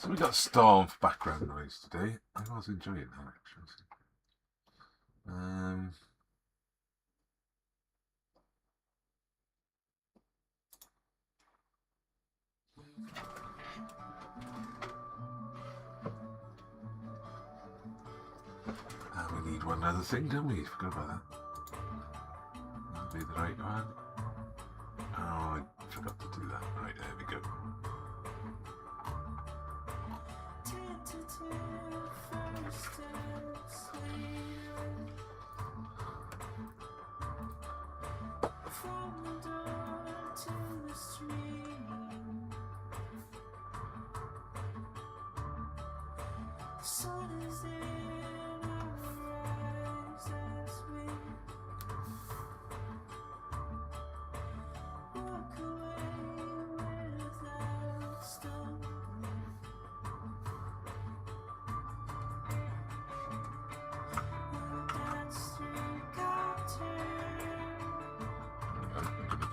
So we got Storm for background noise today. I was enjoying that actually. We need one other thing, don't we? Forgot about that. That'll be the right one. Oh, I forgot to do that. Right, there we go.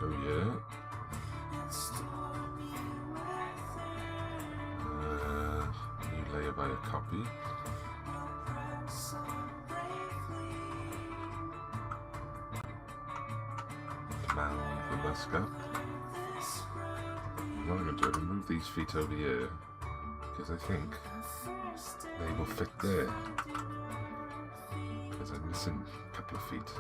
Go here. New layer by a copy. Command the mask up. What I'm going to do is move these feet over here because I think they will fit there because I'm missing a couple of feet.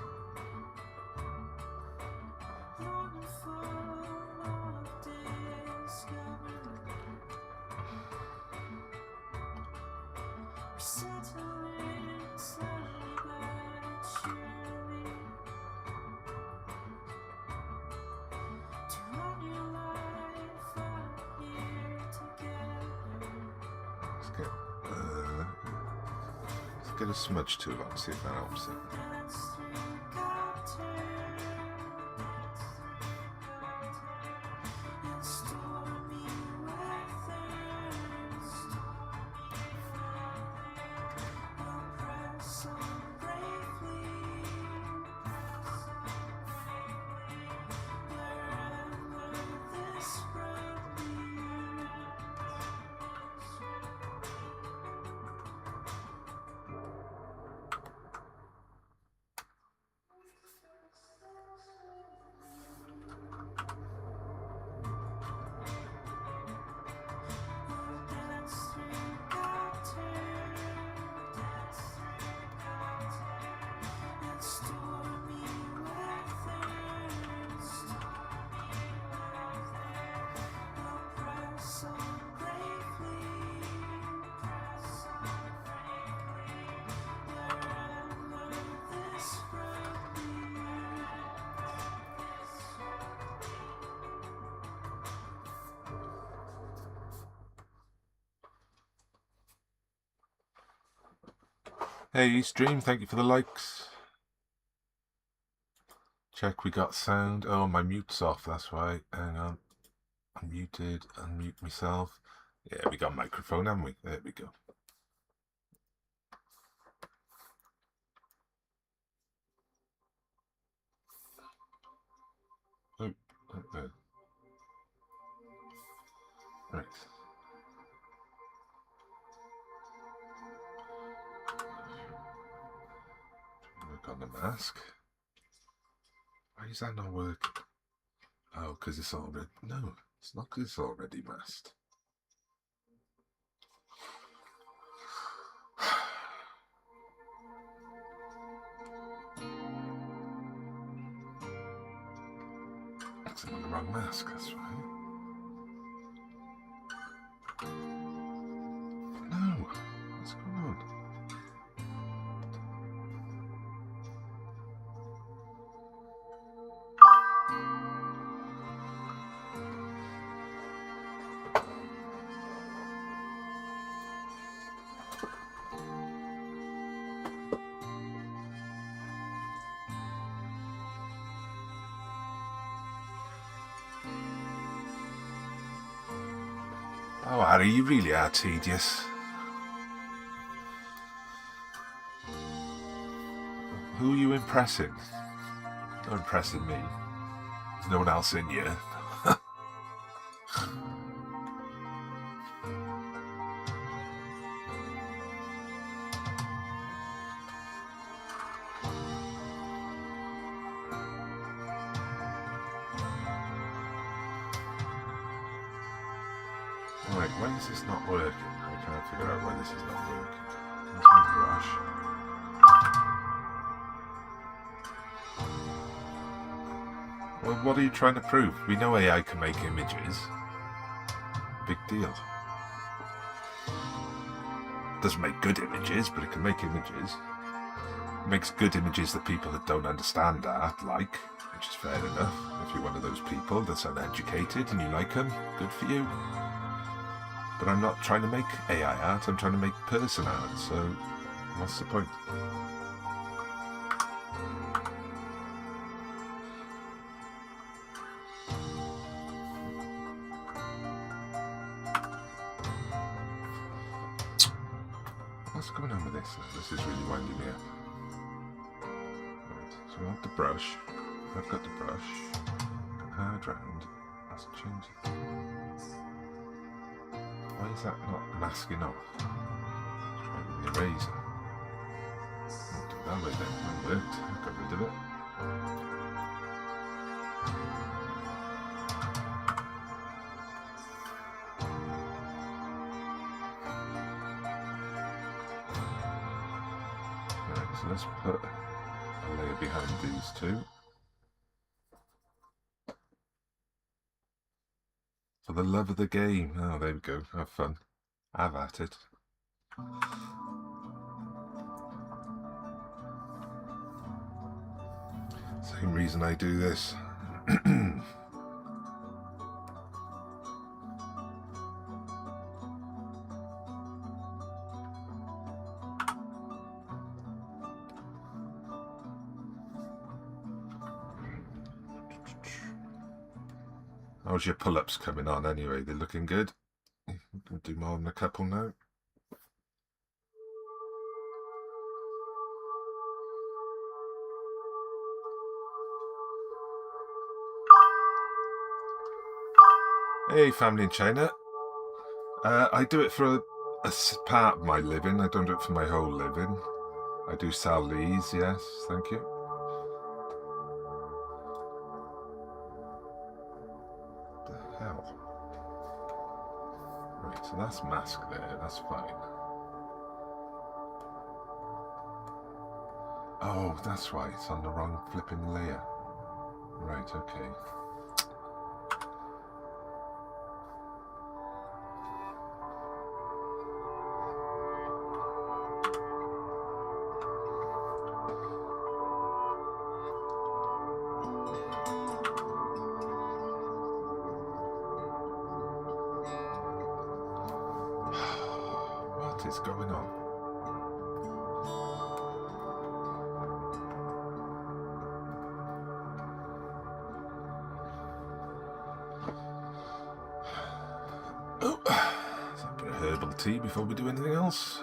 Let's get a smudge tool on, see if that helps it. Hey stream, thank you for the likes. Check we got sound. Oh, my mute's off, that's why. Hang on. I'm muted, unmute myself. Yeah, we got microphone, haven't we? There we go. Oh, right. Work on the mask. Why is that not working? Oh, because it's already... No, it's not because it's already masked. I'm on the wrong mask, that's right. No, what's going on? Oh, Harry, you really are tedious. Who are you impressing? You're impressing me. There's no one else in here. Right, why is this not working? I can't figure out why this is not working. There's my brush. Well, what are you trying to prove? We know AI can make images. Big deal. Doesn't make good images, but it can make images. It makes good images that people that don't understand art like, which is fair enough. If you're one of those people that's uneducated and you like them, good for you. But I'm not trying to make AI art, I'm trying to make person art, so what's the point? What's going on with this now? This is really winding me up. Right, so I want the brush. I've got the brush. Hard round. Let's change it. Why is that not masking off? Try with the eraser. I'll do that way then. That worked. I got rid of it. Right, so let's put a layer behind these two. For the love of the game. Oh, there we go. Have fun. Have at it. Same reason I do this. How's your pull-ups coming on anyway? They're looking good? We'll do more than a couple now. Hey, family in China. I do it for a part of my living. I don't do it for my whole living. I do sell these, yes, thank you. What the hell? Right, so that's mask there, that's fine. Oh, that's why it's on the wrong flipping layer. Right, okay. What is going on? Oh, let's have a bit of herbal tea before we do anything else.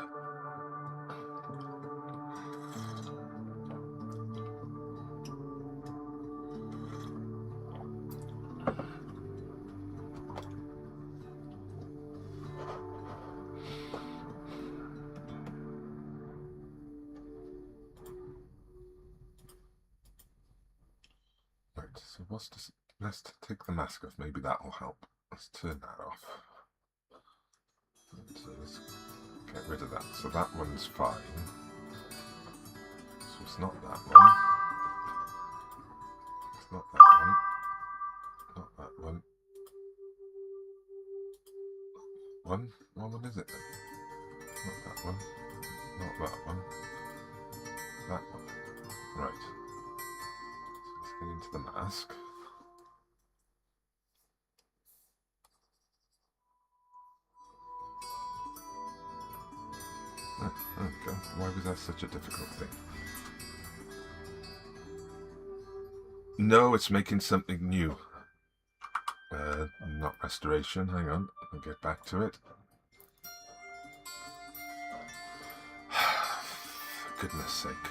Right, so what's this? Let's take the mask off, maybe that will help. Let's turn that off. Right, so let's get rid of that. So that one's fine. So it's not that one. It's not that one. Not that one. What one is it then? Not that one. Not that one. That one. Right. So let's get into the mask. Oh, there we go. Why was that such a difficult thing? No, it's making something new. Not restoration. Hang on. I'll get back to it. For goodness sake.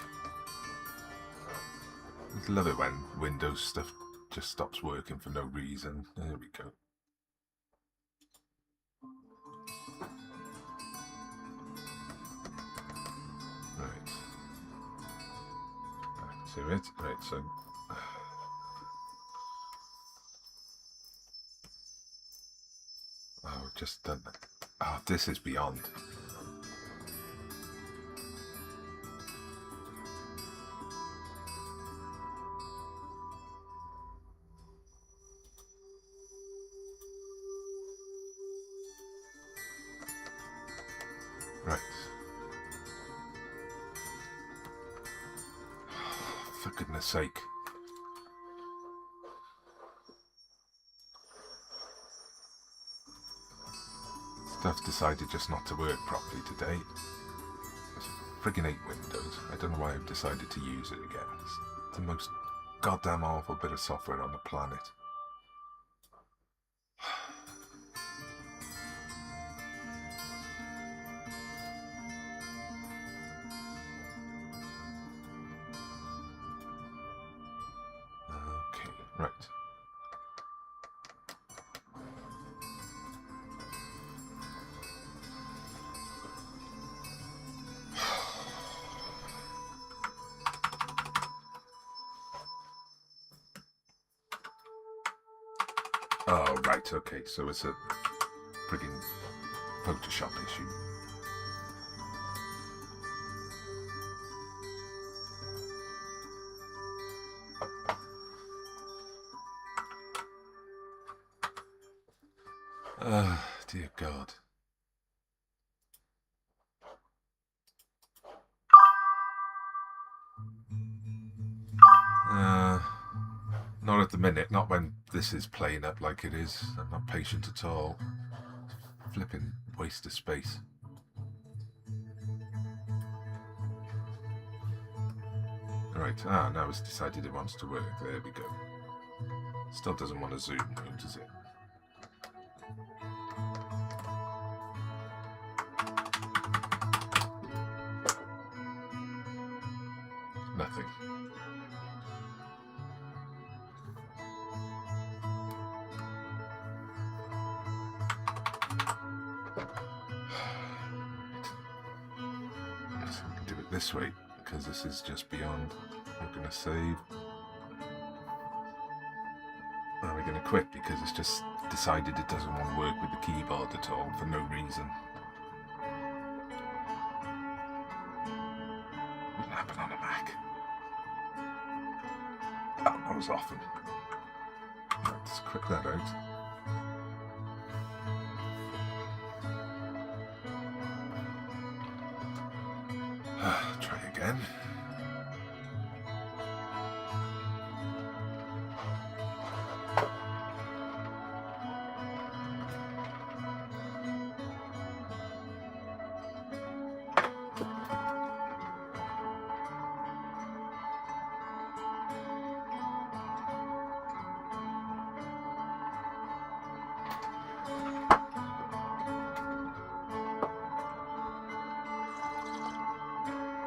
I love it when Windows stuff just stops working for no reason. There we go. Right. Back to it. Right, so... Oh, I've just done that. Oh, this is beyond. Right. For goodness sake. Stuff's decided just not to work properly today. I friggin' hate Windows. I don't know why I've decided to use it again. It's the most goddamn awful bit of software on the planet. Okay, right. Oh, right, okay, so it's a friggin' Photoshop issue. Dear God. Not at the minute, not when this is playing up like it is. I'm not patient at all. Flipping waste of space. Right, now it's decided it wants to work. There we go. Still doesn't want to zoom, does it? Nothing. Yes, we can do it this way, because this is just beyond. We're going to save. We're going to quit because it's just decided it doesn't want to work with the keyboard at all for no reason. Wouldn't happen on a Mac. Oh, that was often. Let's quit that out. Try again.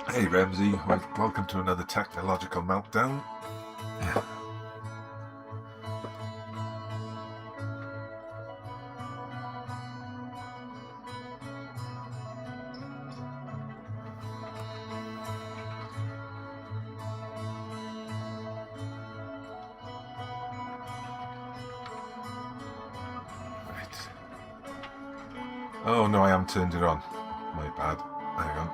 Hey Ramsey, welcome to another technological meltdown. Right. Oh no, I haven't turned it on. My bad. Hang on.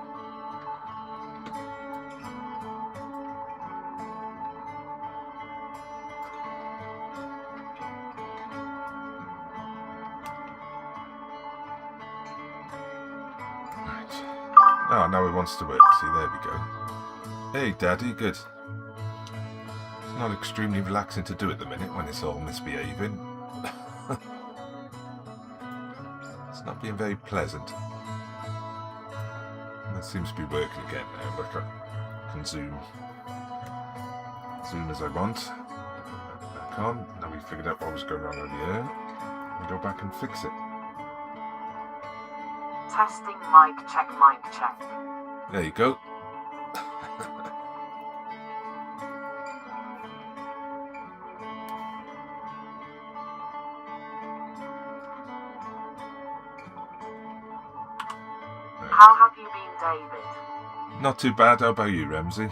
Oh, now it wants to work. See, there we go. Hey, Daddy, good. It's not extremely relaxing to do at the minute when it's all misbehaving. It's not being very pleasant. That seems to be working again now. Look, I can zoom as I want. Back on. Now we figured out what was going on over here. We go back and fix it. Testing mic check. There you go. How have you been, David? Not too bad. How about you, Ramsey?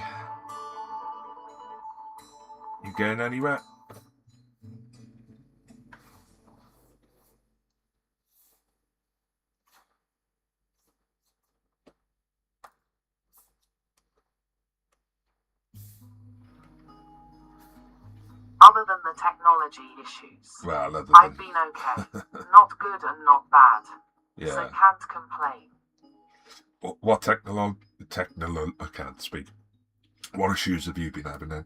You going anywhere? Other than the technology issues, Well, other I've than... been okay. Not good and not bad. So Yeah. can't complain. What I can't speak. What issues have you been having then?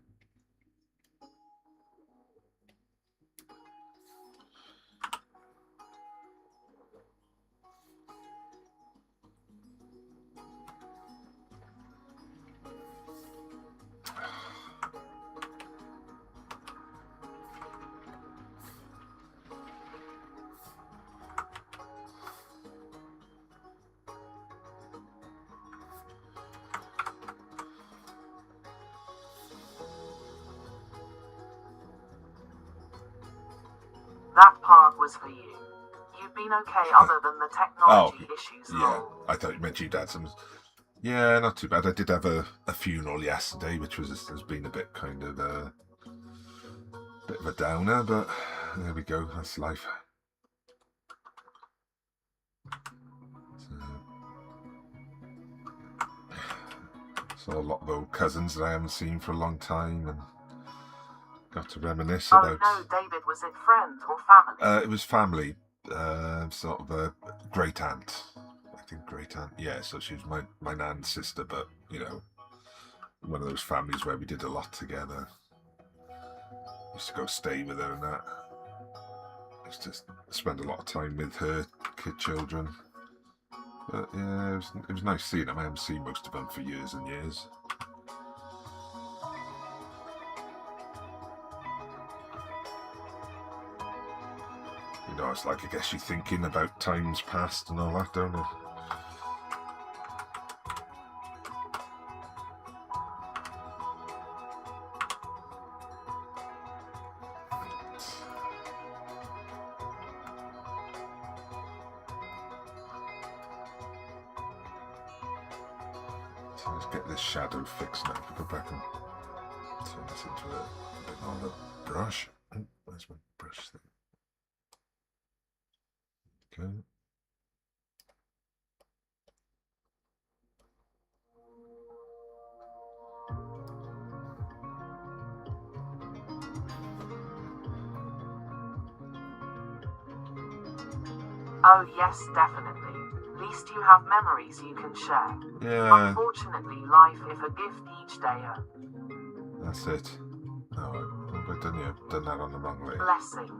That part was for you. You've been okay other than the technology issues. Yeah, lol. I thought you meant you'd had some... Yeah, not too bad. I did have a funeral yesterday, which has been a bit kind of bit of a downer, but there we go. That's life. So a lot of old cousins that I haven't seen for a long time, and got to reminisce about... Oh no, David, was it friend or family? It was family, sort of a great aunt. I think great aunt. Yeah, so she was my nan's sister, but you know, one of those families where we did a lot together. Used to go stay with her and that. Used to spend a lot of time with her children. But yeah, it was nice seeing them. I haven't seen most of them for years and years. You know, it's like, I guess you're thinking about times past and all that, don't you? So let's get this shadow fixed now. Go back and turn this into a bit more of a brush. Oh, where's my brush thing? Okay. Oh yes, definitely. Least you have memories you can share. Yeah, Unfortunately, life is a gift each day. that's it. Oh, what have I done here? I've done that on the wrong way. Blessing.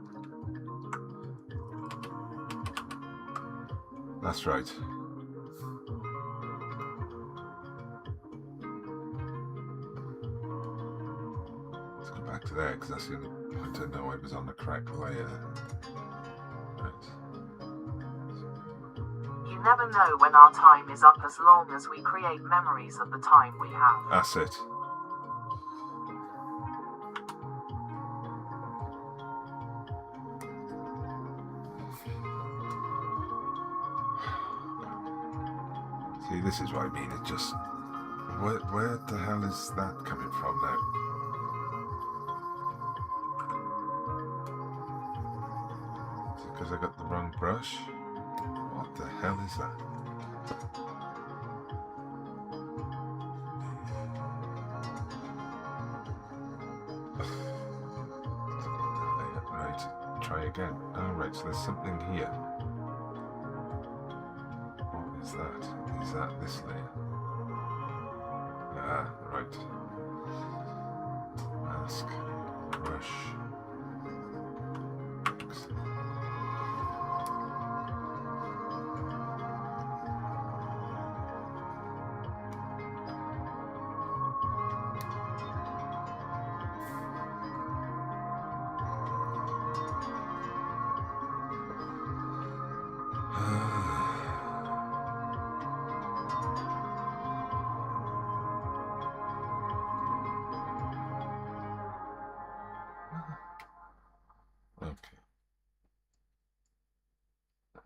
That's right. Let's go back to there, because that's the only point I know I was on the correct layer. Right. You never know when our time is up as long as we create memories of the time we have. That's it. See, this is what I mean. It just... Where the hell is that coming from now? Is it because I got the wrong brush? What the hell is that? Right, try again. Alright, so there's something here. What is that? Is that this layer? Ah, right. Mask, brush. Okay.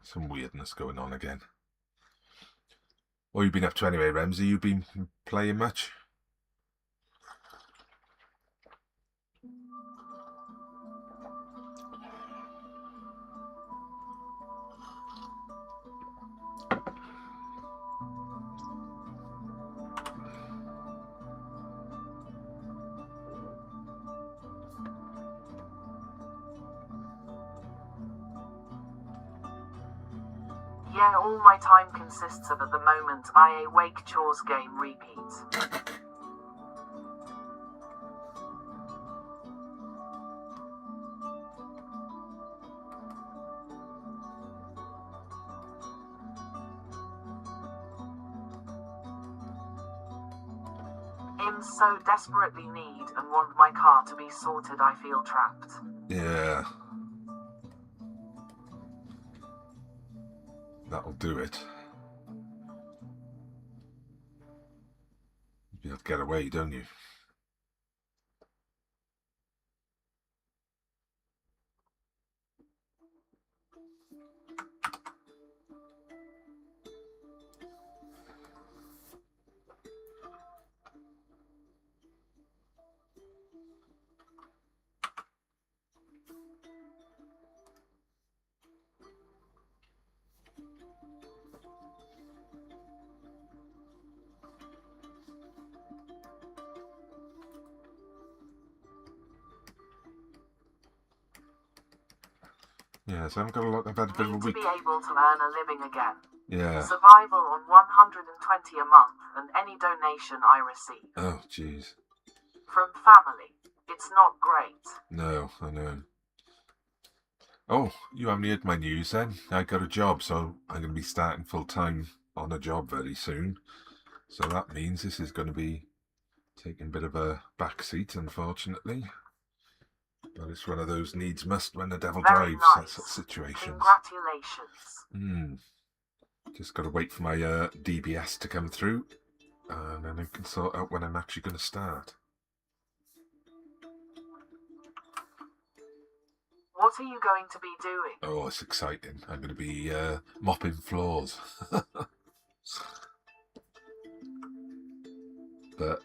Some weirdness going on again. What have you been up to anyway, Remsy? You been playing much? Yeah, all my time consists of at the moment I wake chores game repeats. I'm so desperately need and want my car to be sorted I feel trapped. Yeah. That'll do it. You have to get away, don't you? Yeah, so I've had a bit of a Need to week. be able to earn a living again. Yeah. Survival on 120 a month and any donation I receive. Oh, jeez. From family. It's not great. No, I know. Oh, you haven't heard my news then? I got a job, so I'm going to be starting full-time on a job very soon. So that means this is going to be taking a bit of a backseat, unfortunately. But it's one of those needs must when the devil Very drives nice. sort of situations. Congratulations. Just got to wait for my DBS to come through, and then I can sort out when I'm actually going to start. What are you going to be doing? Oh, it's exciting. I'm going to be mopping floors. But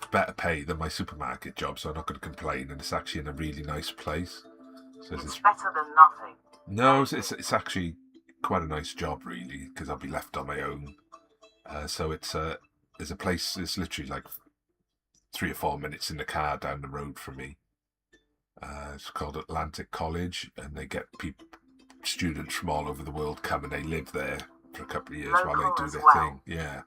better pay than my supermarket job, so I'm not going to complain, and it's actually in a really nice place. So It's better than nothing. No, it's actually quite a nice job, really, because I'll be left on my own. So there's a place, it's literally like 3 or 4 minutes in the car down the road from me. It's called Atlantic College, and they get students from all over the world come and they live there for a couple of years while they do their thing. Yeah.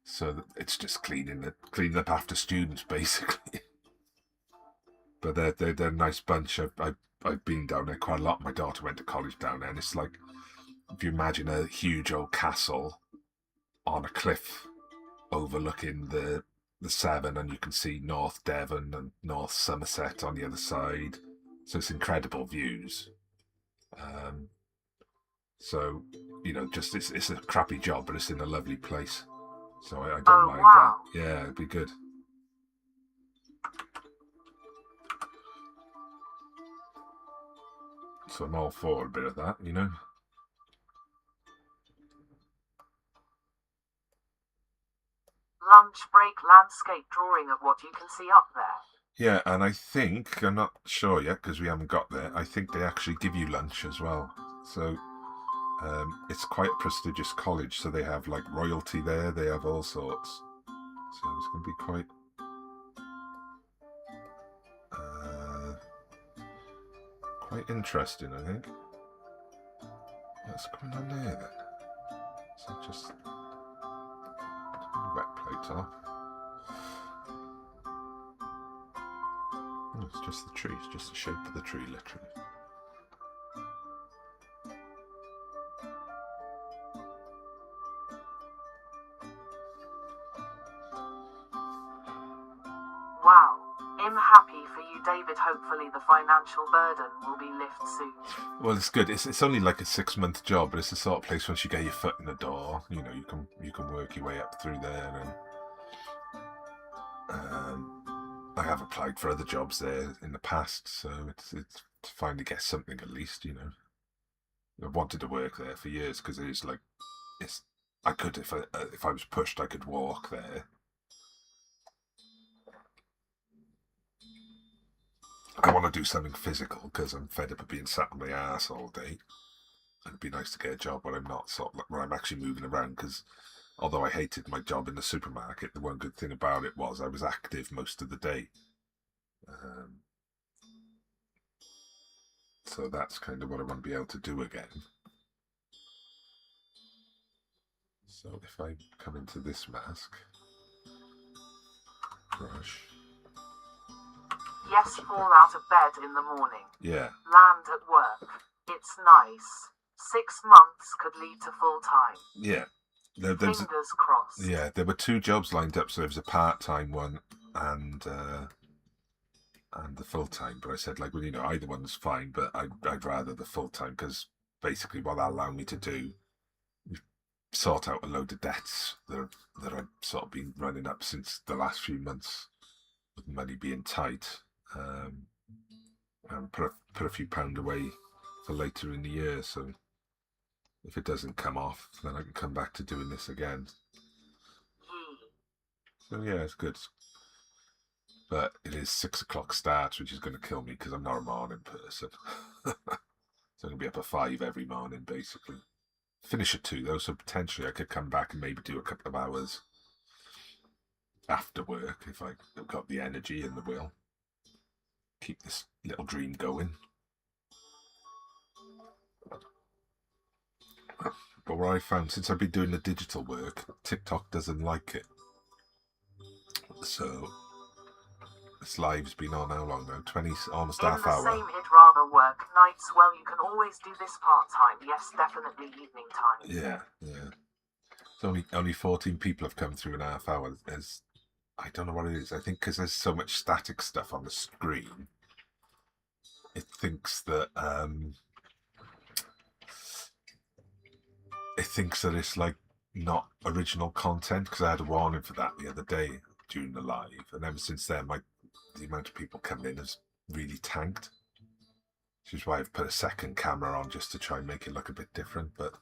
So it's just cleaning up after students, basically. But they're a nice bunch. I've been down there quite a lot. My daughter went to college down there, and it's like, if you imagine a huge old castle on a cliff overlooking the Severn, and you can see North Devon and North Somerset on the other side. So it's incredible views. So, just it's a crappy job, but it's in a lovely place. So I don't mind that. Yeah, it'd be good. So I'm all for a bit of that, Lunch break landscape drawing of what you can see up there. Yeah, and I think, I'm not sure yet because we haven't got there, I think they actually give you lunch as well. So it's quite a prestigious college, so they have like royalty there, they have all sorts. So it's going to be quite interesting, I think. What's going on there then? So just wet plate off. Oh, it's just the tree, it's just the shape of the tree, literally. Wow, I'm happy for you, David. Hopefully the financial burden will be lifted soon. Well, it's good. It's only like a 6-month job, but it's the sort of place once you get your foot in the door, you can work your way up through there. And I have applied for other jobs there in the past, so it's to finally get something at least. I've wanted to work there for years because I could if I was pushed, I could walk there. I want to do something physical because I'm fed up of being sat on my ass all day. It'd be nice to get a job where I'm not where I'm actually moving around. Because although I hated my job in the supermarket, the one good thing about it was I was active most of the day. So that's kind of what I want to be able to do again. So if I come into this mask, brush. Yes, fall out of bed in the morning. Yeah. Land at work. It's nice. 6 months could lead to full time. Yeah. There was Fingers crossed. Yeah, there were 2 jobs lined up, so there was a part-time one and the full-time. But I said, like, well, either one's fine, but I'd rather the full-time, because basically what that'll allow me to do is sort out a load of debts that I've sort of been running up since the last few months, with money being tight, and put a few pound away for later in the year. So if it doesn't come off, then I can come back to doing this again. So yeah, it's good. But it is 6 o'clock start, which is going to kill me because I'm not a morning person. So I'm going to be up at 5 every morning, basically. Finish at 2 though, so potentially I could come back and maybe do a couple of hours after work if I've got the energy and the will. Keep this little dream going. But what I found, since I've been doing the digital work, TikTok doesn't like it. So this live's been on how long now? 20, almost half hour. In the same he'd rather work nights. Well, you can always do this part-time. Yes, definitely evening time. Yeah. It's only 14 people have come through in half hour. I don't know what it is. I think because there's so much static stuff on the screen, it thinks that it's like not original content, because I had a warning for that the other day during the live, and ever since then the amount of people coming in has really tanked, which is why I've put a second camera on just to try and make it look a bit different. But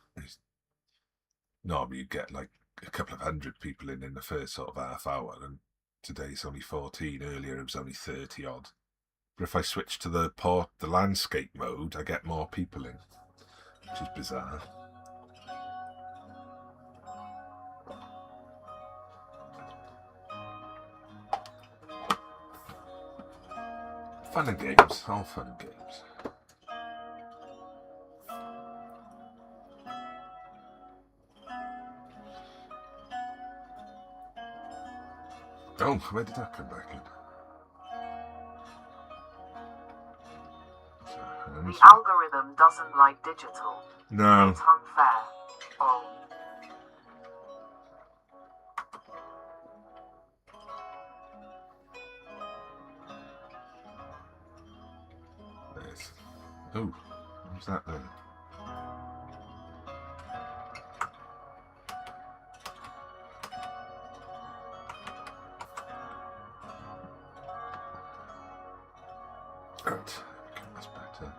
normally you get like a couple of 100 people in the first sort of half hour, and today it's only 14. Earlier it was only 30 odd. But if I switch to the landscape mode, I get more people in, which is bizarre. Fun and games, all fun and games. Oh, where did that come back in? The algorithm doesn't like digital. No. It's unfair. Oh. Nice. Oh, what's that then? Right, that's better.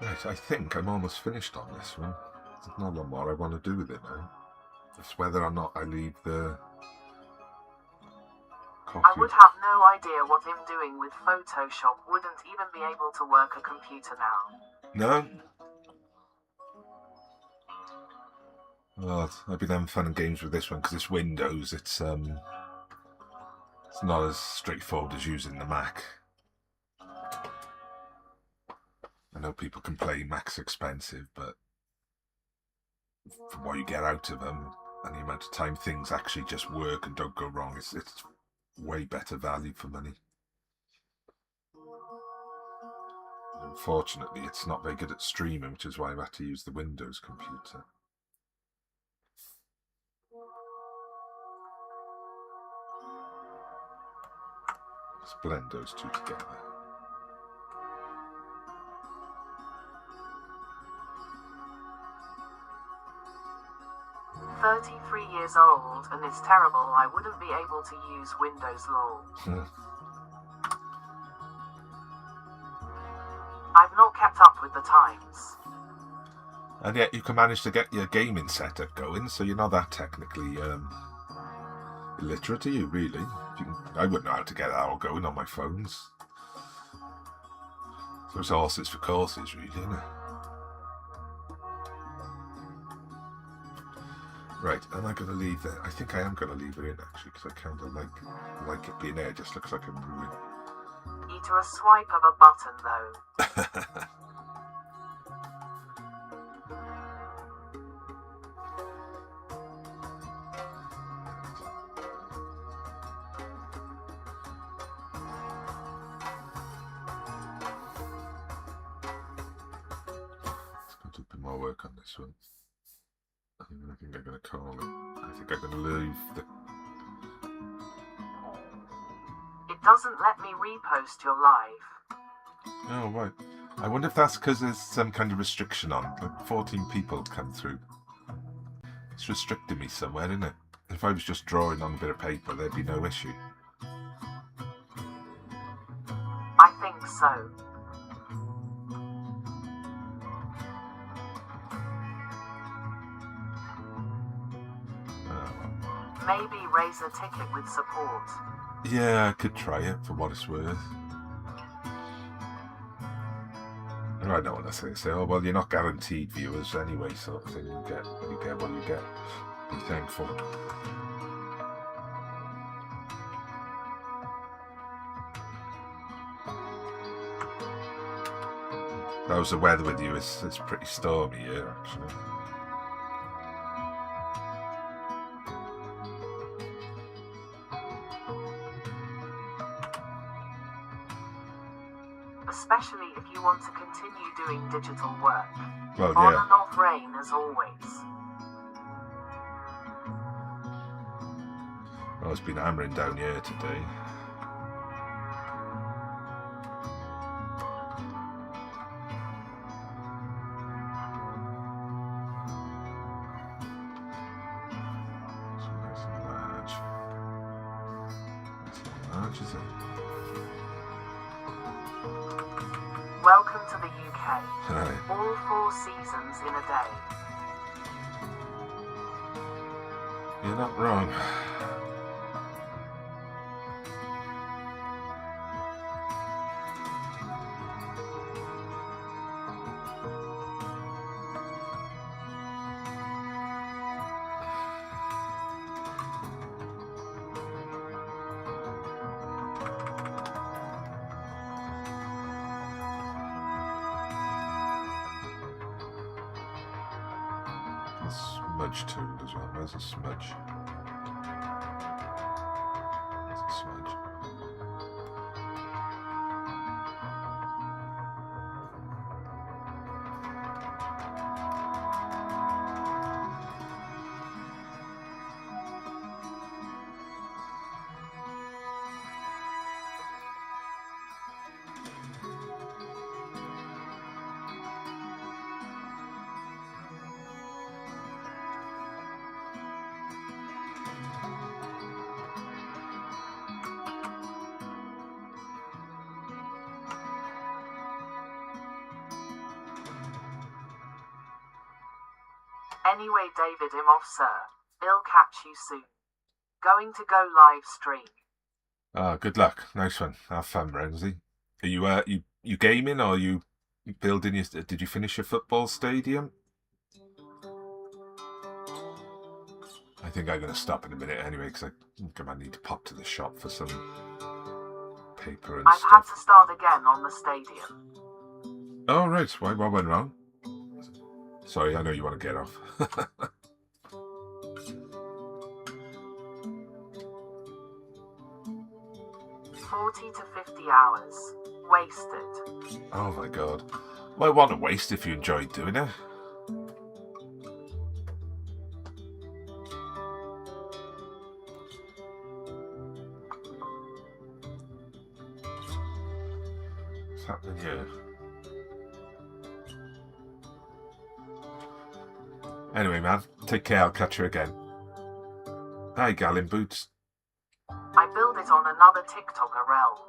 Right, I think I'm almost finished on this one. There's not a lot more I want to do with it now. It's whether or not I leave the coffee. I would have no idea what him doing with Photoshop. Wouldn't even be able to work a computer now. No? Well, I've been having fun and games with this one because it's Windows. It's not as straightforward as using the Mac. I know people complain Mac's expensive, but from what you get out of them and the amount of time things actually just work and don't go wrong, it's way better value for money. Unfortunately, it's not very good at streaming, which is why I've had to use the Windows computer. Let's blend those two together. I'm 33 years old and it's terrible. I wouldn't be able to use Windows lol. I've not kept up with the times. And yet you can manage to get your gaming setup going, so you're not that technically illiterate, are you, really? I wouldn't know how to get that all going on my phones. So it's horses for courses, really, isn't it? Right, am I going to leave that? I think I am going to leave it in, actually, because I kind of like it being there. It just looks like a ruin. key to a swipe of a button, though. Let's go do a bit more work on this one. I think I'm going to call it. I think I'm going to leave the... It doesn't let me repost your live. Oh, right. I wonder if that's because there's some kind of restriction on. Like 14 people come through. It's restricting me somewhere, isn't it? If I was just drawing on a bit of paper, there'd be no issue. I think so. Maybe raise a ticket with support. Yeah, I could try it for what it's worth. I know what I say. Oh, well, you're not guaranteed viewers anyway, sort of thing. You get what you get. Be thankful. How's the weather with you? It's pretty stormy here, actually. Especially if you want to continue doing digital work. Well, On yeah. and off rain as always. Well, it's been hammering down here today. It's nice and large. Nice and large, is it? Welcome to the UK. Aye. All 4 seasons in a day. You're not wrong. Smudge tool as well. Where's a smudge? There's a smudge. Anyway, David, I'm off, sir. I'll catch you soon. Going to go live stream. Ah, good luck. Nice one. Have fun, Renzi. Are you gaming or are you building your... Did you finish your football stadium? I think I'm going to stop in a minute anyway because I think I might need to pop to the shop for some paper and I've stuff. had to start again on the stadium. Oh, right. Why, what went wrong? Sorry, I know you want to get off. 40 to 50 hours. Wasted. Oh my god. Why want to waste if you enjoyed doing it? What's happening here? Anyway, man, take care. I'll catch you again. Hi, gal in boots. I built it on another TikToker rel.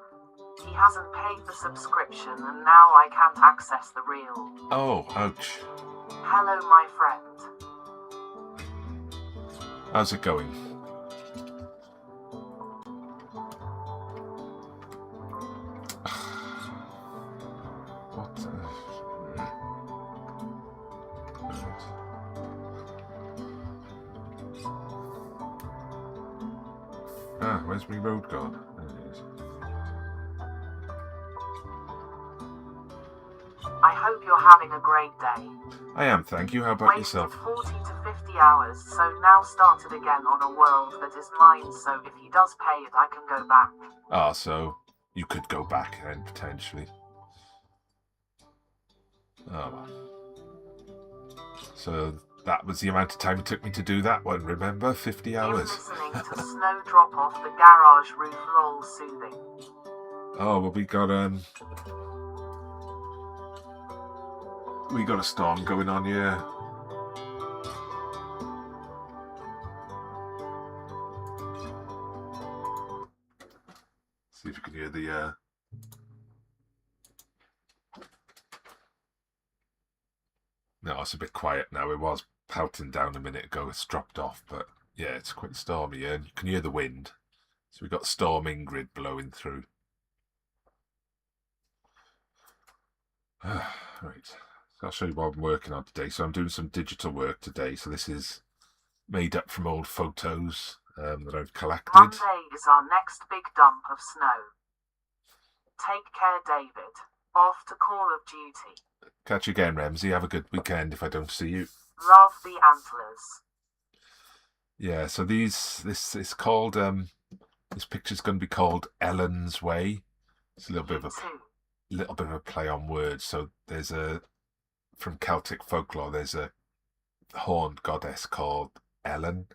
He hasn't paid the subscription and now I can't access the reel. Oh, ouch. Hello, my friend. How's it going? What the... Ah, where's my road gone? There it is. having a great day. I am, thank you. How about yourself? Wasted 40 to 50 hours, so now started again on a world that is mine, so if he does pay it, I can go back. Ah, so you could go back then, potentially. Oh, well. So that was the amount of time it took me to do that one, remember? 50 hours. Listening to snow drop off the garage roof, lol, soothing. Oh, well, we got a storm going on here. See if you can hear the No, it's a bit quiet now. It was pelting down a minute ago. It's dropped off, but yeah, it's quite stormy here. You can hear the wind. So we've got Storm Ingrid blowing through. Right, so I'll show you what I'm working on today. So I'm doing some digital work today. So this is made up from old photos that I've collected. Monday is our next big dump of snow. Take care, David. Off to Call of Duty. Catch you again, Ramsey. Have a good weekend if I don't see you. Love the antlers. Yeah, so this is called this picture's going to be called Ellen's Way. It's a little bit of a play on words. So there's from Celtic folklore, there's a horned goddess called Ellen.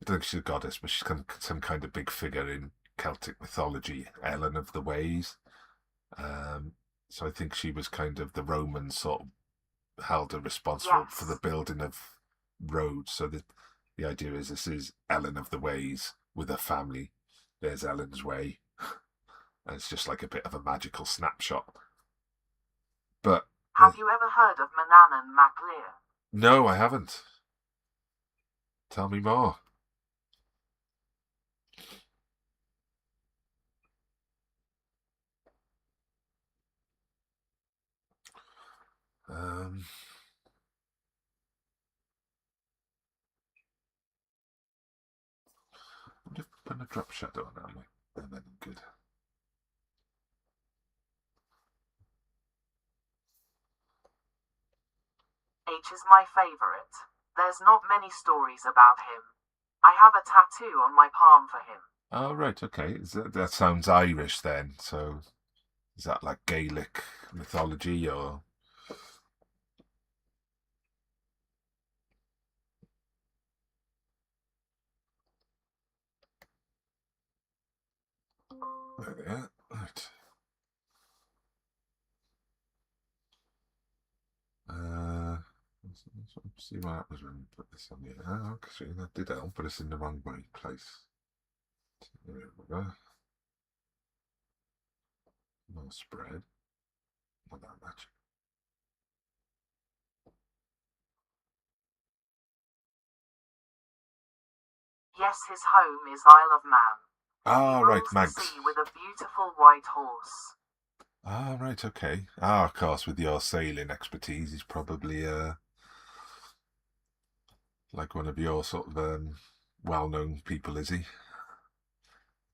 I don't think she's a goddess, but she's some kind of big figure in Celtic mythology, Ellen of the Ways. So I think she was kind of the Romans sort of held her responsible for the building of roads. So the idea is this is Ellen of the Ways with her family. There's Ellen's Way. And it's just like a bit of a magical snapshot. But have you ever heard of Manannan MacLear? No, I haven't. Tell me more. I'm just putting a drop shadow on that, and then good. H is my favourite. There's not many stories about him. I have a tattoo on my palm for him. Oh, right, okay. That sounds Irish then. So is that like Gaelic mythology or? There we are. Right. Let's see what happens when we put this on here. Oh, okay, that did help, but it's in the wrong place. There we go. More spread. Not that much. Yes, his home is Isle of Man. Ah, right, Manx. With a beautiful white horse. Ah, right, okay. Ah, of course, with your sailing expertise, he's probably like one of your sort of well-known people, is he?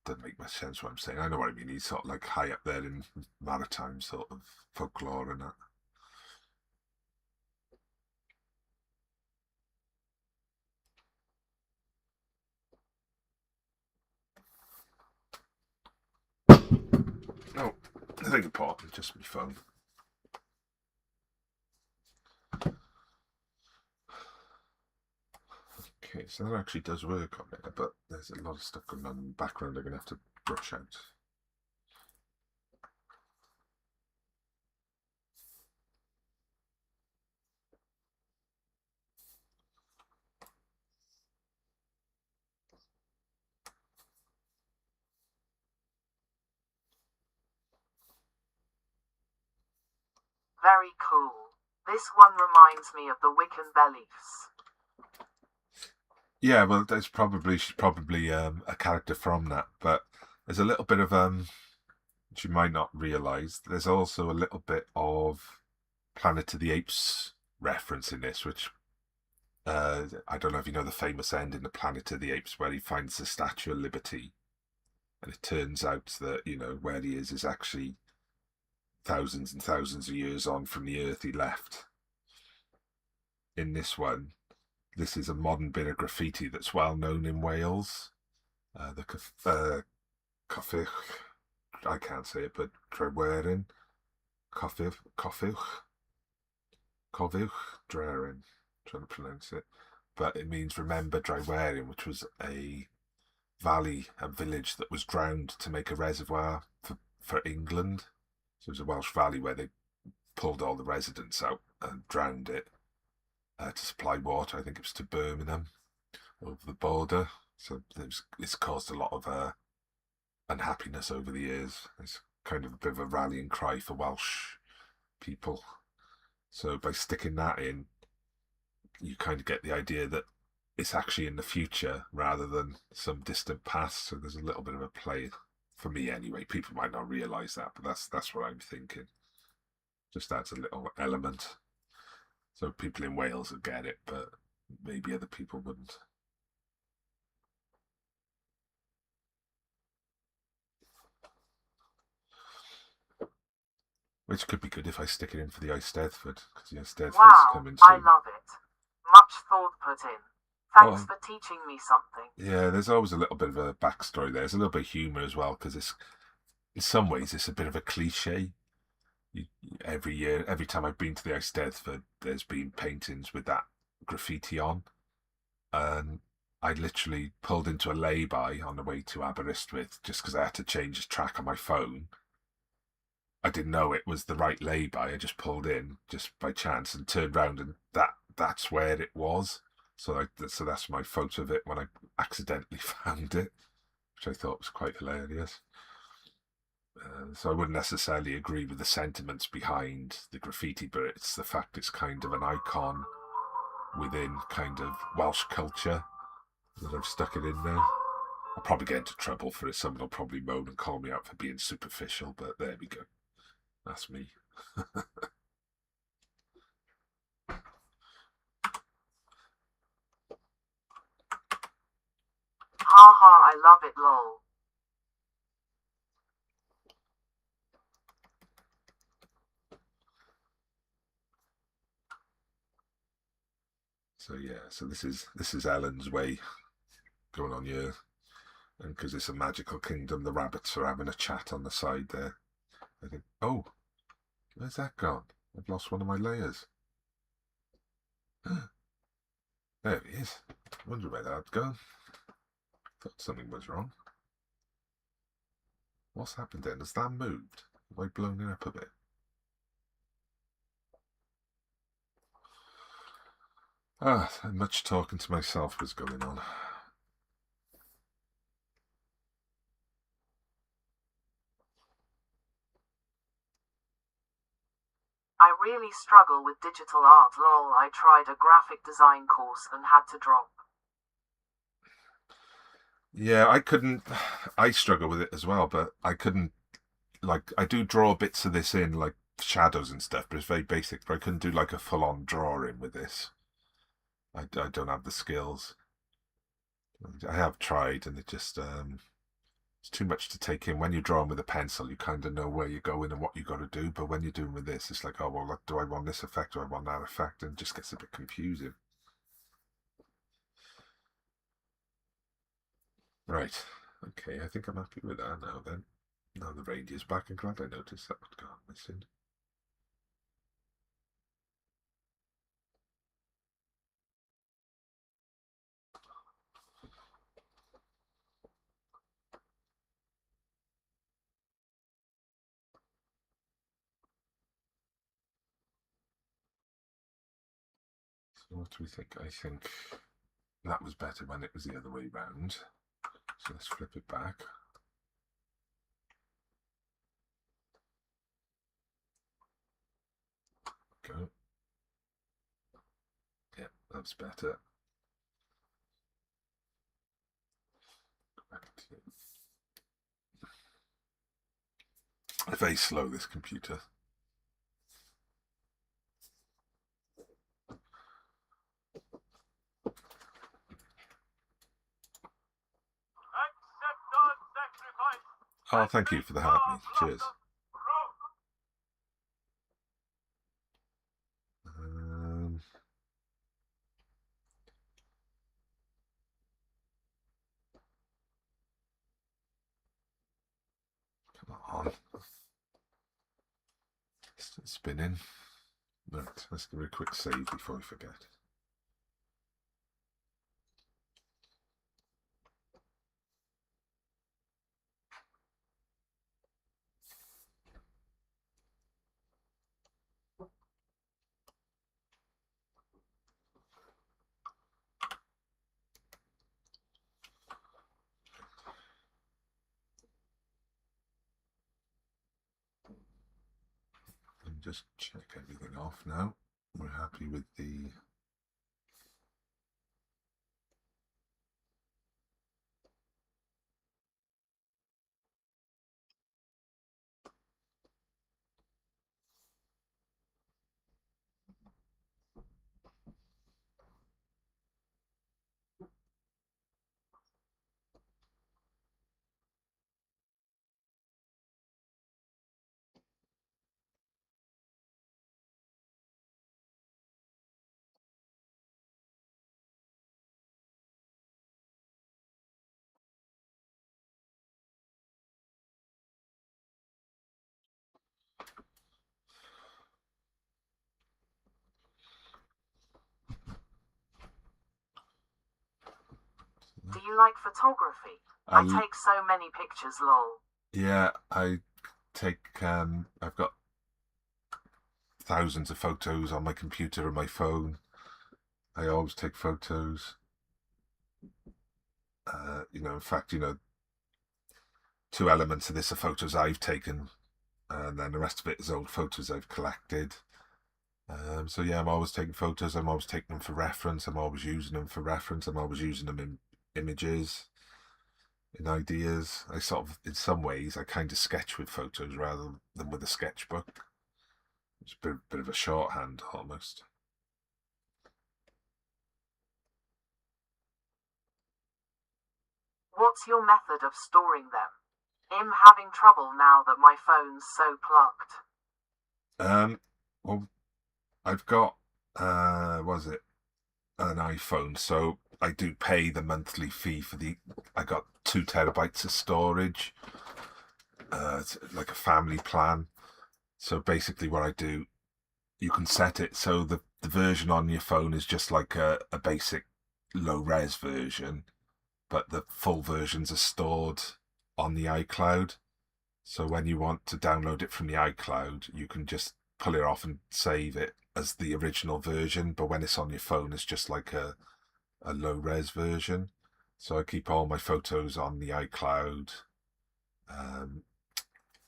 Doesn't make much sense what I'm saying. I know what I mean. He's sort of like high up there in maritime sort of folklore and that. Oh, nothing important, just my phone. Okay, so that actually does work on it, but there's a lot of stuff going on in the background I'm going to have to brush out. Very cool. This one reminds me of the Wiccan Beliefs. Yeah, well, she's probably a character from that, but there's a little bit of which you might not realise. There's also a little bit of Planet of the Apes reference in this, which I don't know if you know the famous end in the Planet of the Apes where he finds the Statue of Liberty, and it turns out that where he is actually thousands and thousands of years on from the earth he left. In this one, this is a modern bit of graffiti that's well known in Wales. The Coffich, I can't say it, but Drewerin, Cofiwch, Drewerin, trying to pronounce it. But it means remember Drewerin, which was a valley, a village that was drowned to make a reservoir for England. So it was a Welsh valley where they pulled all the residents out and drowned it to supply water. I think it was to Birmingham over the border. So it's caused a lot of unhappiness over the years. It's kind of a bit of a rallying cry for Welsh people. So by sticking that in, you kind of get the idea that it's actually in the future rather than some distant past. So there's a little bit of a play, for me anyway. People might not realise that, but that's what I'm thinking. Just adds a little element. So people in Wales will get it, but maybe other people wouldn't. Which could be good if I stick it in for the Eisteddfod, because the Eisteddfod's Wow, coming I soon. love it. Much thought put in. Thanks Oh, for teaching me something. yeah, there's always a little bit of a backstory there. There's a little bit of humour as well, because in some ways it's a bit of a cliche. Every year, every time I've been to the Eisteddfod, there's been paintings with that graffiti on. And I literally pulled into a lay-by on the way to Aberystwyth just because I had to change the track on my phone. I didn't know it was the right lay-by. I just pulled in just by chance and turned around, and that's where it was. So that's my photo of it when I accidentally found it, which I thought was quite hilarious. So I wouldn't necessarily agree with the sentiments behind the graffiti, but it's the fact it's kind of an icon within kind of Welsh culture that I've stuck it in there. I'll probably get into trouble for it. Someone will probably moan and call me out for being superficial, but there we go. That's me. Haha, I love it, lol. So yeah, so this is Ellen's way going on here, and because it's a magical kingdom, the rabbits are having a chat on the side there. I think, oh, where's that gone? I've lost one of my layers. There he is. I wonder where that'd go. Thought something was wrong. What's happened then? Has that moved? Have I blown it up a bit? Much talking to myself was going on. I really struggle with digital art, lol. I tried a graphic design course and had to drop. Yeah, I struggle with it as well, but I couldn't, like, I do draw bits of this in, like shadows and stuff, but it's very basic, but I couldn't do like a full-on drawing with this. I don't have the skills. I have tried, and it's too much to take in. When you're drawing with a pencil, you kind of know where you're going and what you got to do, but when you're doing with this, it's like, oh, well, do I want this effect, do I want that effect, and it just gets a bit confusing. Right, okay, I think I'm happy with that now then. Now the reindeer's back, and glad I noticed that would go missing. So what do we think? I think that was better when it was the other way round. So let's flip it back. Go. Yeah, that's better. It's very slow, this computer. Oh, thank you for the heart. Cheers. Come on. Still spinning. Right, let's give it a quick save before we forget. And just check everything off now. We're happy with the Do you like photography? I take so many pictures, lol. Yeah, I take I've got thousands of photos on my computer and my phone. I always take photos. In fact, two elements of this are photos I've taken, and then the rest of it is old photos I've collected. So yeah, I'm always taking photos. I'm always taking them for reference. I'm always using them for reference. I'm always using them in images, in ideas. I sort of, in some ways, I kind of sketch with photos rather than with a sketchbook. It's a bit of a shorthand almost. What's your method of storing them? I'm having trouble now that my phone's so plugged. Well, I've got was it an iPhone, so I do pay the monthly fee for I got 2 terabytes of storage. It's like a family plan. So basically, what I do, you can set it so the version on your phone is just like a basic low res version, but the full versions are stored on the iCloud. So when you want to download it from the iCloud, you can just pull it off and save it as the original version. But when it's on your phone, it's just like a low res version. So I keep all my photos on the iCloud,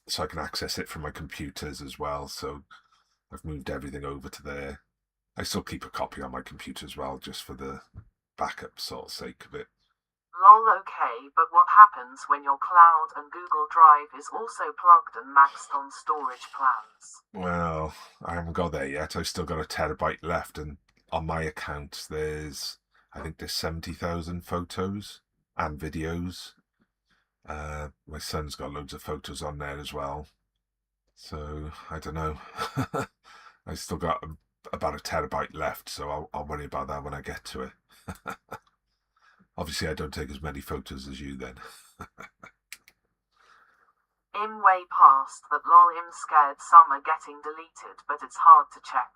so I can access it from my computers as well. So I've moved everything over to there. I still keep a copy on my computer as well, just for the backup sort of sake of it. Lol, okay, but what happens when your cloud and Google Drive is also plugged and maxed on storage plans? Well, I haven't got there yet. I've still got a terabyte left, and on my account I think there's 70,000 photos and videos. My son's got loads of photos on there as well. So, I don't know. I still got about a terabyte left, so I'll worry about that when I get to it. Obviously, I don't take as many photos as you then. I'm way past that, lol. I'm scared some are getting deleted, but it's hard to check.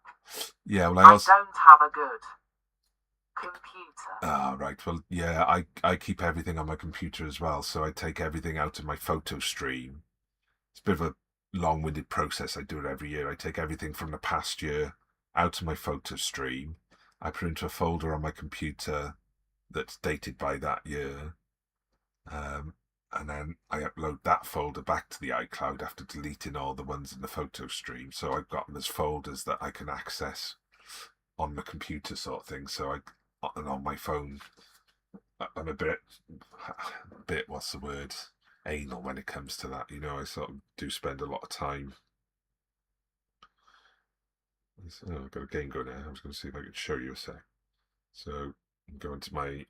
Yeah, well, I don't have a good computer. Ah, right. Well, yeah, I keep everything on my computer as well, so I take everything out of my photo stream. It's a bit of a long-winded process. I do it every year. I take everything from the past year out of my photo stream. I put it into a folder on my computer that's dated by that year. And then I upload that folder back to the iCloud after deleting all the ones in the photo stream. So I've got them as folders that I can access on the computer sort of thing. And on my phone, I'm a bit, what's the word, anal when it comes to that. I sort of do spend a lot of time. Oh, I've got a game going there. I was going to see if I could show you a sec. So I'm going to my...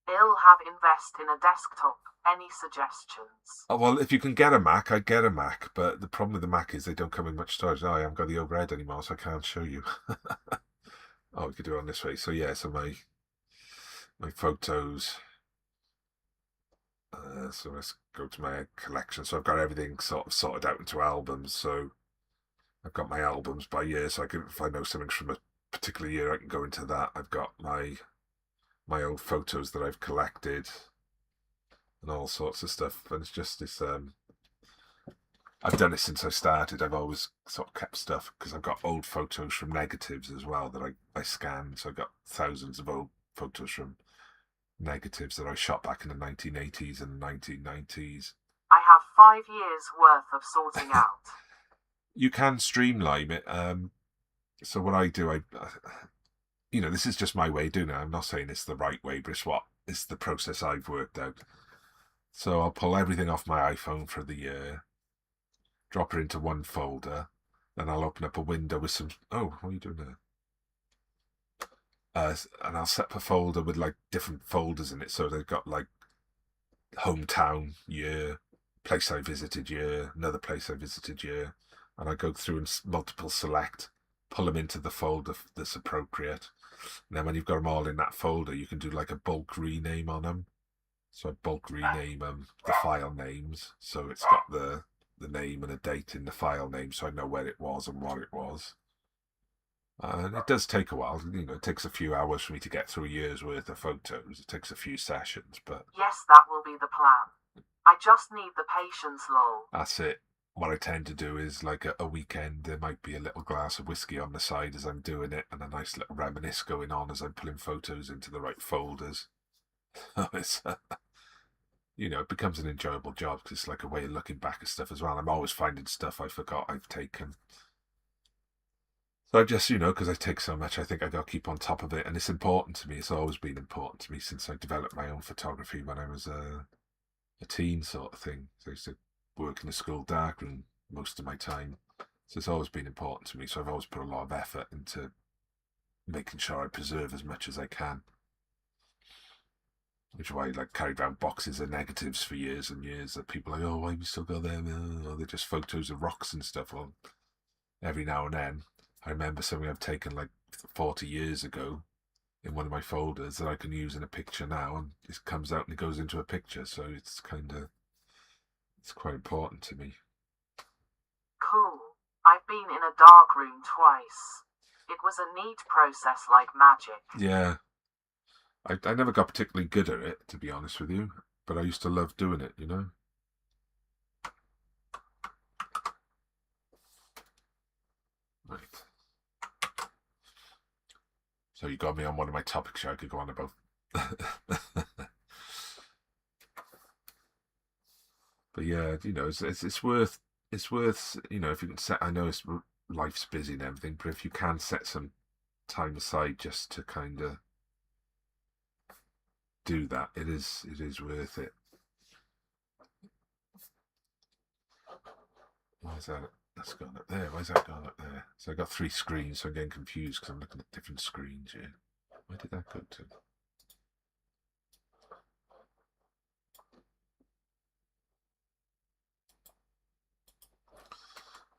I'll have invest in a desktop. Any suggestions? Oh, well, if you can get a Mac, I'd get a Mac. But the problem with the Mac is they don't come with much storage. I haven't got the overhead anymore, so I can't show you. Oh, we could do it on this way. So yeah, so my photos. So let's go to my collection. So I've got everything sort of sorted out into albums. So I've got my albums by year. So I can, if I know something from a particular year, I can go into that. I've got my old photos that I've collected and all sorts of stuff. And it's just this. I've done it since I started. I've always sort of kept stuff because I've got old photos from negatives as well that I scanned. So I've got thousands of old photos from negatives that I shot back in the 1980s and 1990s. I have 5 years worth of sorting out. You can streamline it. So what I do, this is just my way of doing it. I'm not saying it's the right way, but it's the process I've worked out. So I'll pull everything off my iPhone for the year, drop it into one folder, then I'll open up a window with some. Oh, what are you doing there? And I'll set up a folder with like different folders in it. So they've got like hometown year, place I visited year, another place I visited year, and I go through and multiple select, pull them into the folder that's appropriate. And then when you've got them all in that folder, you can do like a bulk rename on them. So I bulk rename the file names. So it's got the name and a date in the file name, so I know where it was and what it was. And it does take a while. It takes a few hours for me to get through a year's worth of photos. It takes a few sessions, but... Yes, that will be the plan. I just need the patience, lol. That's it. What I tend to do is, like a weekend, there might be a little glass of whiskey on the side as I'm doing it, and a nice little reminisce going on as I'm pulling photos into the right folders. It's... it becomes an enjoyable job because it's like a way of looking back at stuff as well. I'm always finding stuff I forgot I've taken. So I just, because I take so much, I think I got to keep on top of it. And it's important to me. It's always been important to me since I developed my own photography when I was a teen sort of thing. So I used to work in a school darkroom most of my time. So it's always been important to me. So I've always put a lot of effort into making sure I preserve as much as I can. Which is why I carried around boxes of negatives for years and years that people are like, oh, why have you still got them? Oh, they're just photos of rocks and stuff. Well, every now and then, I remember something I've taken like 40 years ago in one of my folders that I can use in a picture now, and it comes out and it goes into a picture. So it's quite important to me. Cool. I've been in a dark room twice. It was a neat process like magic. Yeah. I never got particularly good at it, to be honest with you, but I used to love doing it, Right. So you got me on one of my topics here I could go on about. But yeah, it's worth, if you can set, I know life's busy and everything, but if you can set some time aside just to kind of do that, it is worth it. Why is that? That's gone up there. Why is that gone up there? So I got 3 screens, so I'm getting confused because I'm looking at different screens here. Where did that go to?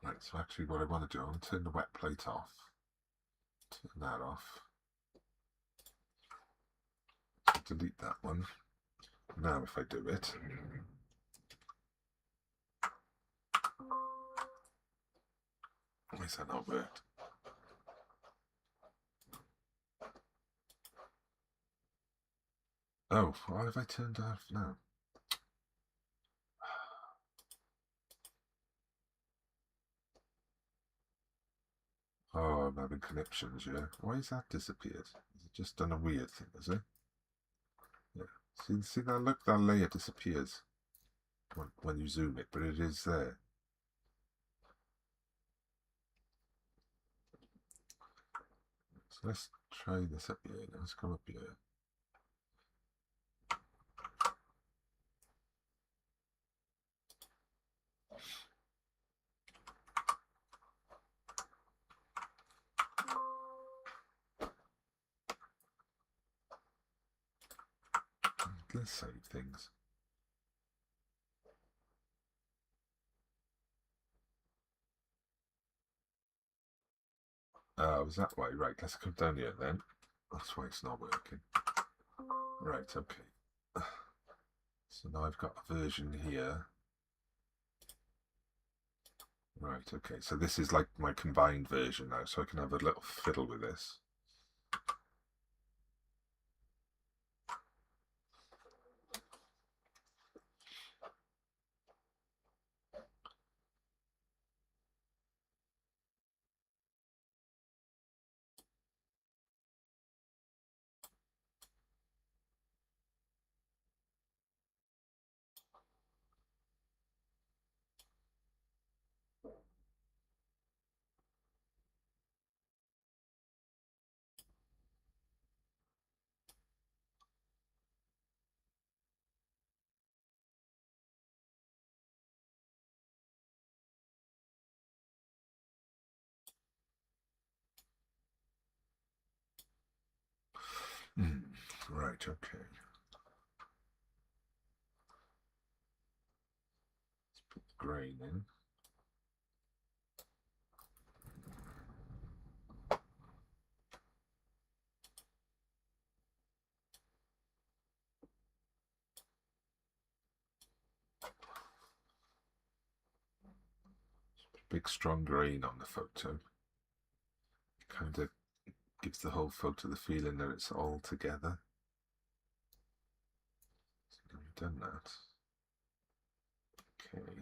Right, so actually what I want to do, I want to turn the wet plate off. Turn that off. So delete that one. Now if I do it. Why is that not worked? Oh, why have I turned off now? Oh, I'm having conniptions, yeah. Why has that disappeared? Has it just done a weird thing, has it? Yeah. See that? Look, that layer disappears when you zoom it, but it is there. So let's try this up here. Let's come up here. Let's save things. Oh, is that why? Right, let's come down here then. That's why it's not working. Right, okay. So now I've got a version here. Right, okay, so this is like my combined version now, so I can have a little fiddle with this. Right, okay. Let's put the grain in. Big strong grain on the photo. It kind of gives the whole photo the feeling that it's all together. So we've done that. Okay,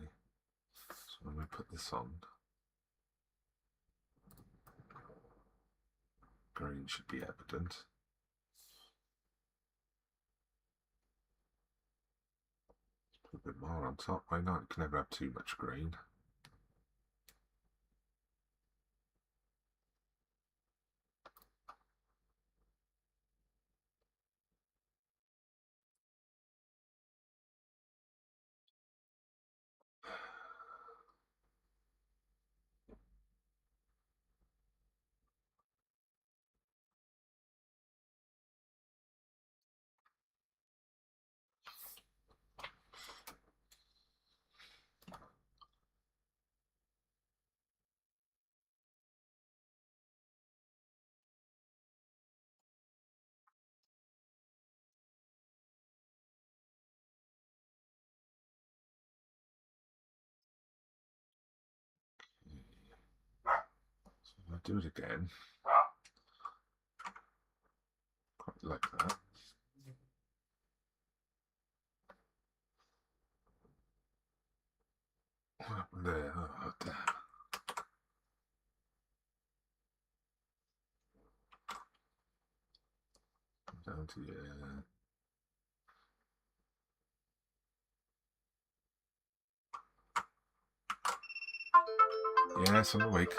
so when we put this on, grain should be evident. Let's put a bit more on top. Why not? You can never have too much grain. So I'll do it again. Quite like that. What happened there? Oh, damn. Down to here. Yes, I'm awake.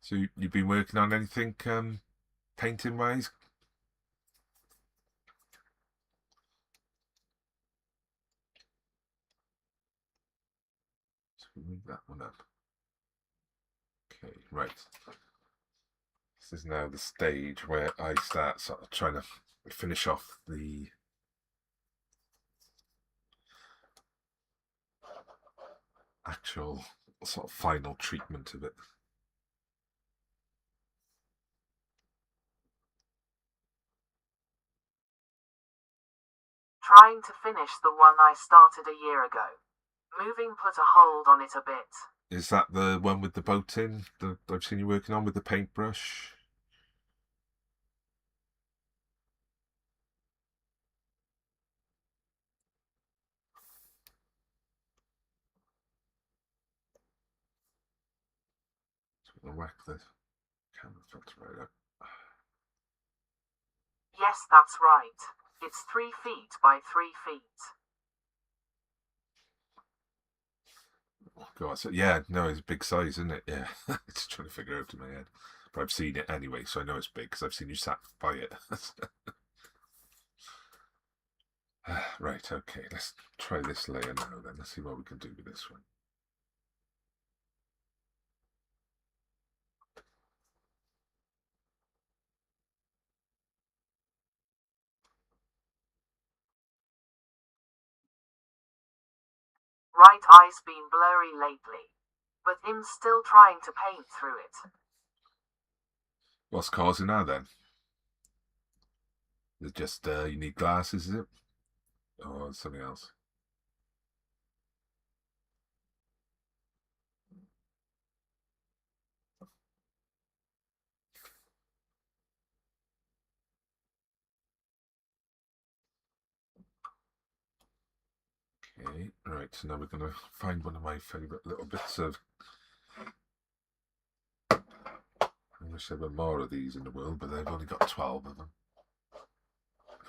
So you've been working on anything painting wise? So we move that one up. Okay, right. This is now the stage where I start sort of trying to finish off the actual sort of final treatment of it. Trying to finish the one I started a year ago. Moving put a hold on it a bit. Is that the one with the boat in that I've seen you working on with the paintbrush? So I'm going to whack the camera filter right up. Yes, that's right. It's 3 feet by 3 feet. Oh, God, so, yeah, no, it's a big size, isn't it? Yeah, just trying to figure it out in my head. But I've seen it anyway, so I know it's big because I've seen you sat by it. Right, okay, let's try this layer now then. Let's see what we can do with this one. Right eye's been blurry lately, but I'm still trying to paint through it. What's causing that then? Is it just you need glasses, is it? Or something else? Okay, right, so now we're going to find one of my favourite little bits of... I wish there were more of these in the world, but I've only got 12 of them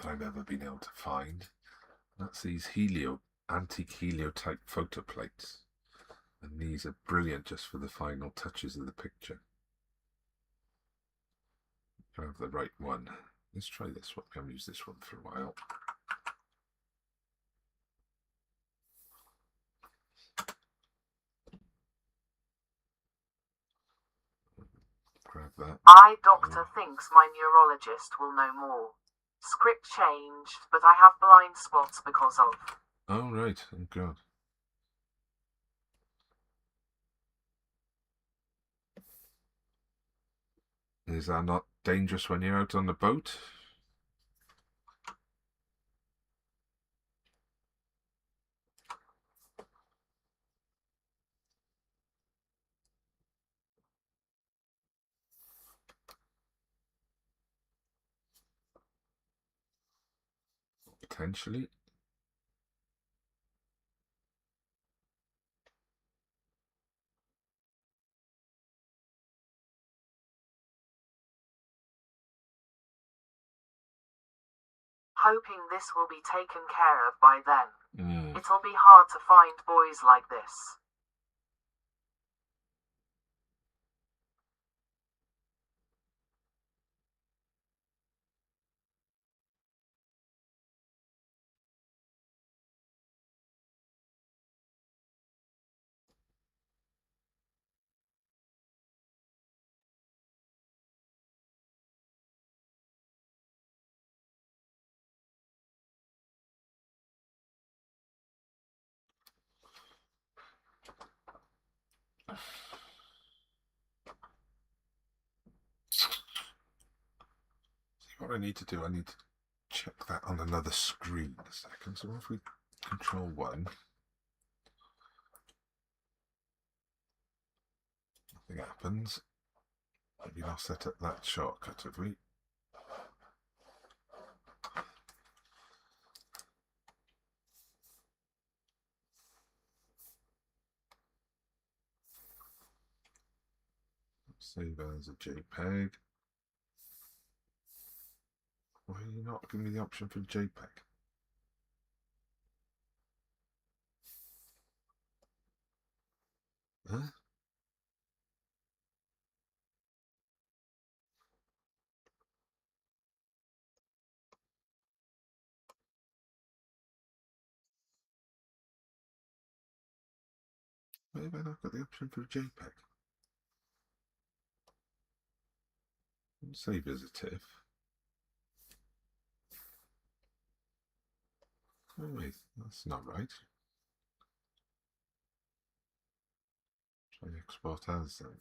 that I've ever been able to find. That's these antique heliotype photo plates. And these are brilliant just for the final touches of the picture. I have the right one. Let's try this one. I haven't used this one for a while. Grab that. Doctor thinks my neurologist will know more. Script changed, but I have blind spots because of... Oh, right. Oh, God. Is that not dangerous when you're out on the boat? Potentially. Hoping this will be taken care of by then. Mm. It'll be hard to find boys like this. What I need to do, I need to check that on another screen a second. So if we control 1, nothing happens. Maybe not set up that shortcut, have we? Save as a JPEG. Why are you not giving me the option for JPEG? Huh? Why have I not got the option for a JPEG? Save as a TIFF. Oh wait, that's not right. Try export as then.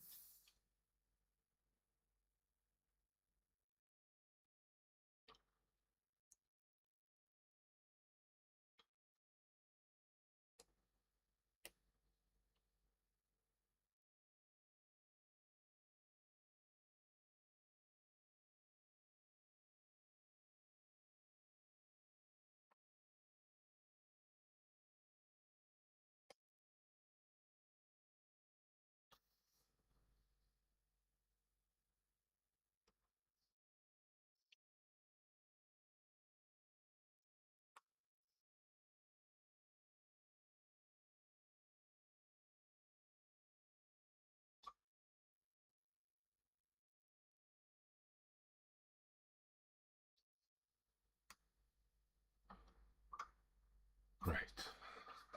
Right.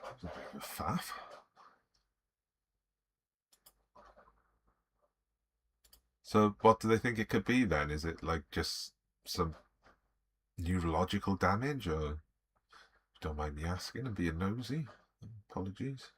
That's a bit of a faff. So what do they think it could be then? Is it like just some neurological damage, or don't mind me asking and being nosy? Apologies.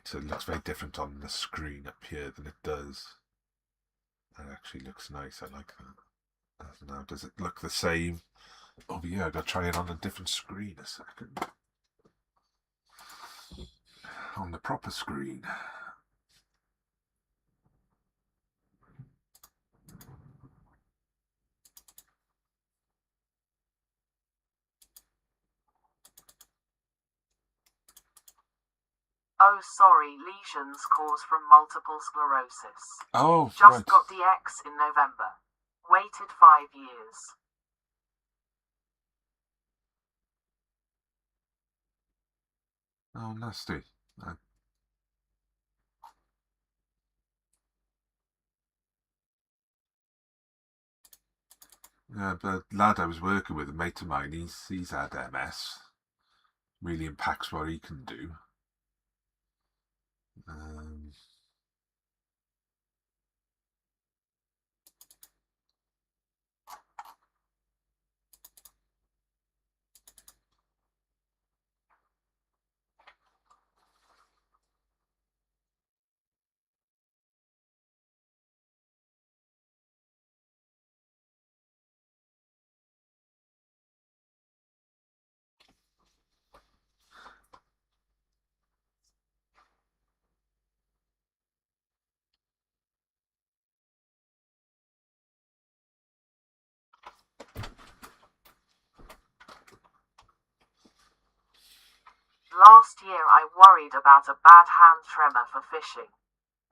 so it looks very different on the screen up here than it does. That actually looks nice. I like that. Now, does it look the same over here? I've got to try it on a different screen a second. On the proper screen. Oh, sorry, lesions caused from multiple sclerosis. Oh, Just right. got DX in November. Waited 5 years. Oh, nasty. Yeah, the lad I was working with, a mate of mine, he's had MS. Really impacts what he can do. Last year I worried about a bad hand tremor for fishing.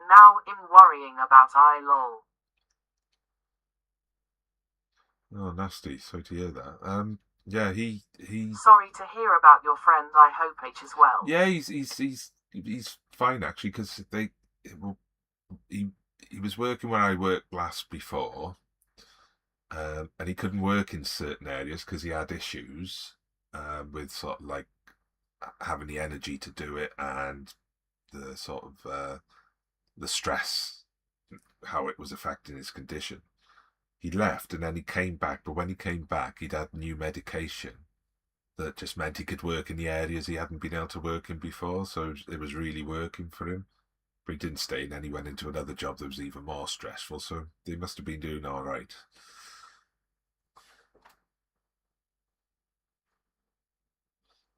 Now I'm worrying about eye lol. Oh, nasty. Sorry to hear that. Yeah, he. Sorry to hear about your friend. I hope H is well. Yeah, he's fine actually because he he was working where I worked last before, and he couldn't work in certain areas because he had issues with sort of like having the energy to do it and the sort of the stress, how it was affecting his condition. He left and then he came back, but when he came back, he'd had new medication that just meant he could work in the areas he hadn't been able to work in before, so it was really working for him. But he didn't stay, and then he went into another job that was even more stressful, so they must have been doing all right.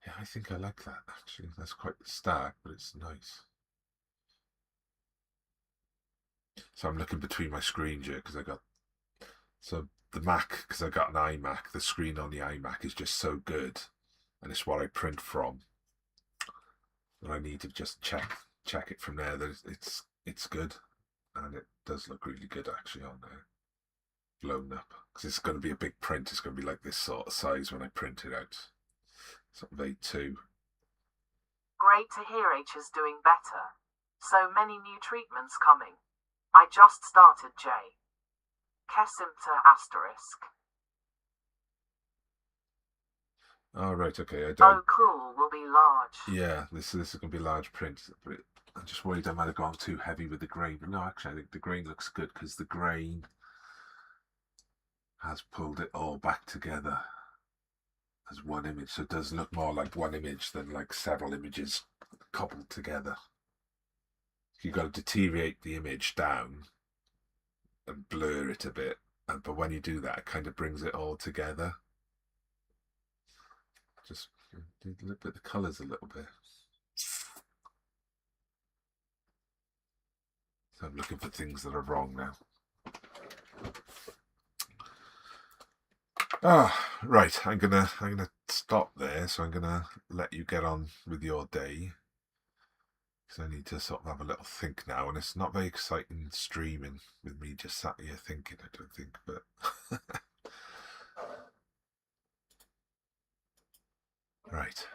Yeah, I think I like that, actually. That's quite stark, but it's nice. So I'm looking between my screens here, because I got... So the Mac, because I got an iMac, the screen on the iMac is just so good, and it's what I print from. And I need to just check it from there that it's good, and it does look really good actually on there, blown up, because it's going to be a big print. It's going to be like this sort of size when I print it out. Sort of A2. Great to hear H is doing better. So many new treatments coming. I just started J. Kesimta asterisk. Oh, right, okay, I don't... Oh, cool, will be large. Yeah, this is going to be large print, but I'm just worried I might have gone too heavy with the grain. But no, actually, I think the grain looks good because the grain has pulled it all back together as one image. So it does look more like one image than like several images cobbled together. You've got to deteriorate the image down and blur it a bit. But when you do that, it kind of brings it all together. Just look at the colours a little bit. So I'm looking for things that are wrong now. Right. I'm gonna stop there. So I'm gonna let you get on with your day, because I need to sort of have a little think now, and it's not very exciting streaming with me just sat here thinking. I don't think, but right.